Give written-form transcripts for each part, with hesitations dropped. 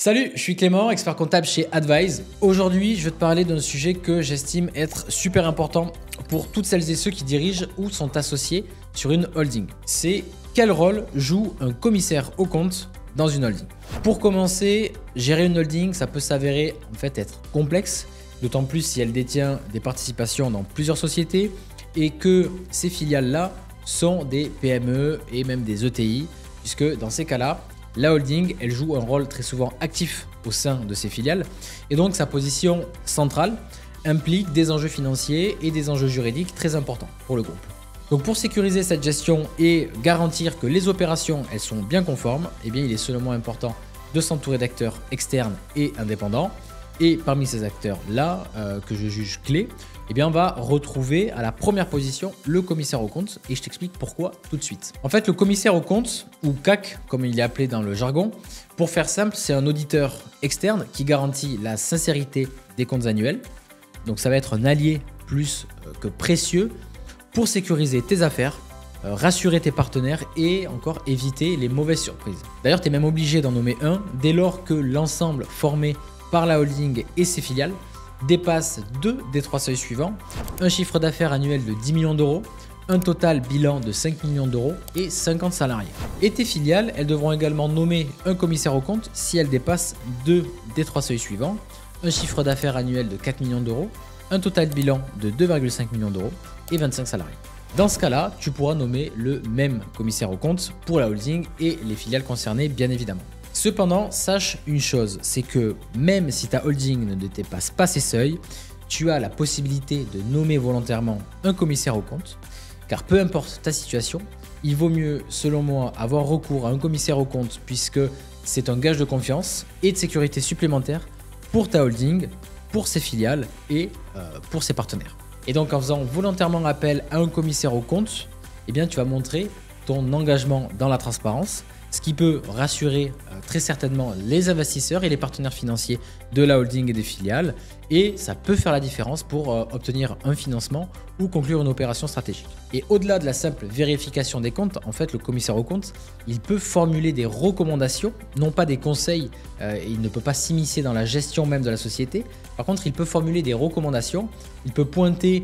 Salut, je suis Clément, expert comptable chez Advise. Aujourd'hui, je vais te parler d'un sujet que j'estime être super important pour toutes celles et ceux qui dirigent ou sont associés sur une holding. C'est quel rôle joue un commissaire aux comptes dans une holding. Pour commencer, gérer une holding, ça peut s'avérer en fait être complexe, d'autant plus si elle détient des participations dans plusieurs sociétés et que ces filiales-là sont des PME et même des ETI, puisque dans ces cas-là, la holding, elle joue un rôle très souvent actif au sein de ses filiales et donc sa position centrale implique des enjeux financiers et des enjeux juridiques très importants pour le groupe. Donc pour sécuriser cette gestion et garantir que les opérations elles sont bien conformes, eh bien il est selon moi important de s'entourer d'acteurs externes et indépendants. Et parmi ces acteurs-là, que je juge clés, eh bien on va retrouver à la première position le commissaire aux comptes et je t'explique pourquoi tout de suite. En fait, le commissaire aux comptes, ou CAC comme il est appelé dans le jargon, pour faire simple, c'est un auditeur externe qui garantit la sincérité des comptes annuels. Donc ça va être un allié plus que précieux pour sécuriser tes affaires, rassurer tes partenaires et encore éviter les mauvaises surprises. D'ailleurs, tu es même obligé d'en nommer un dès lors que l'ensemble formé par la holding et ses filiales dépasse 2 des 3 seuils suivants: un chiffre d'affaires annuel de 10 millions d'euros, un total bilan de 5 millions d'euros et 50 salariés. Et tes filiales, elles devront également nommer un commissaire aux comptes si elles dépassent 2 des 3 seuils suivants: un chiffre d'affaires annuel de 4 millions d'euros, un total bilan de 2,5 millions d'euros et 25 salariés. Dans ce cas-là, tu pourras nommer le même commissaire aux comptes pour la holding et les filiales concernées bien évidemment. Cependant, sache une chose, c'est que même si ta holding ne dépasse pas ces seuils, tu as la possibilité de nommer volontairement un commissaire aux comptes, car peu importe ta situation, il vaut mieux, selon moi, avoir recours à un commissaire aux comptes puisque c'est un gage de confiance et de sécurité supplémentaire pour ta holding, pour ses filiales et pour ses partenaires. Et donc en faisant volontairement appel à un commissaire aux comptes, eh bien, tu vas montrer ton engagement dans la transparence, ce qui peut rassurer très certainement les investisseurs et les partenaires financiers de la holding et des filiales. Et ça peut faire la différence pour obtenir un financement ou conclure une opération stratégique. Et au-delà de la simple vérification des comptes, en fait, le commissaire aux comptes, il peut formuler des recommandations, non pas des conseils, il ne peut pas s'immiscer dans la gestion même de la société. Par contre, il peut formuler des recommandations, il peut pointer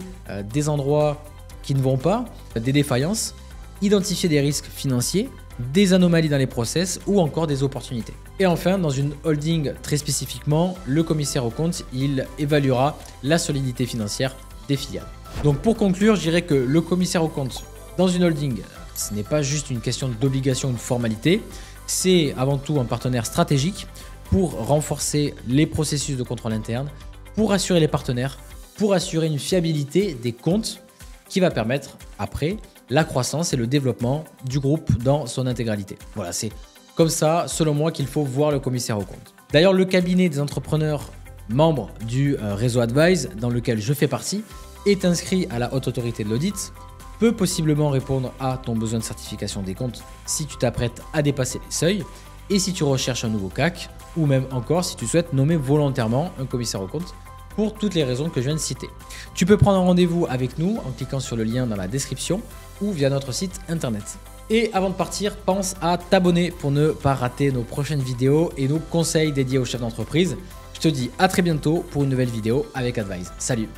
des endroits qui ne vont pas, des défaillances, identifier des risques financiers, des anomalies dans les process ou encore des opportunités. Et enfin, dans une holding très spécifiquement, le commissaire aux comptes, il évaluera la solidité financière des filiales. Donc pour conclure, je dirais que le commissaire aux comptes dans une holding, ce n'est pas juste une question d'obligation ou de formalité, c'est avant tout un partenaire stratégique pour renforcer les processus de contrôle interne, pour assurer les partenaires, pour assurer une fiabilité des comptes qui va permettre après la croissance et le développement du groupe dans son intégralité. Voilà, c'est comme ça, selon moi, qu'il faut voir le commissaire aux comptes. D'ailleurs, le cabinet des entrepreneurs membres du réseau Advise, dans lequel je fais partie, est inscrit à la Haute Autorité de l'Audit, peut possiblement répondre à ton besoin de certification des comptes si tu t'apprêtes à dépasser les seuils et si tu recherches un nouveau CAC ou même encore si tu souhaites nommer volontairement un commissaire aux comptes pour toutes les raisons que je viens de citer. Tu peux prendre un rendez-vous avec nous en cliquant sur le lien dans la description ou via notre site internet. Et avant de partir, pense à t'abonner pour ne pas rater nos prochaines vidéos et nos conseils dédiés aux chefs d'entreprise. Je te dis à très bientôt pour une nouvelle vidéo avec Advise. Salut!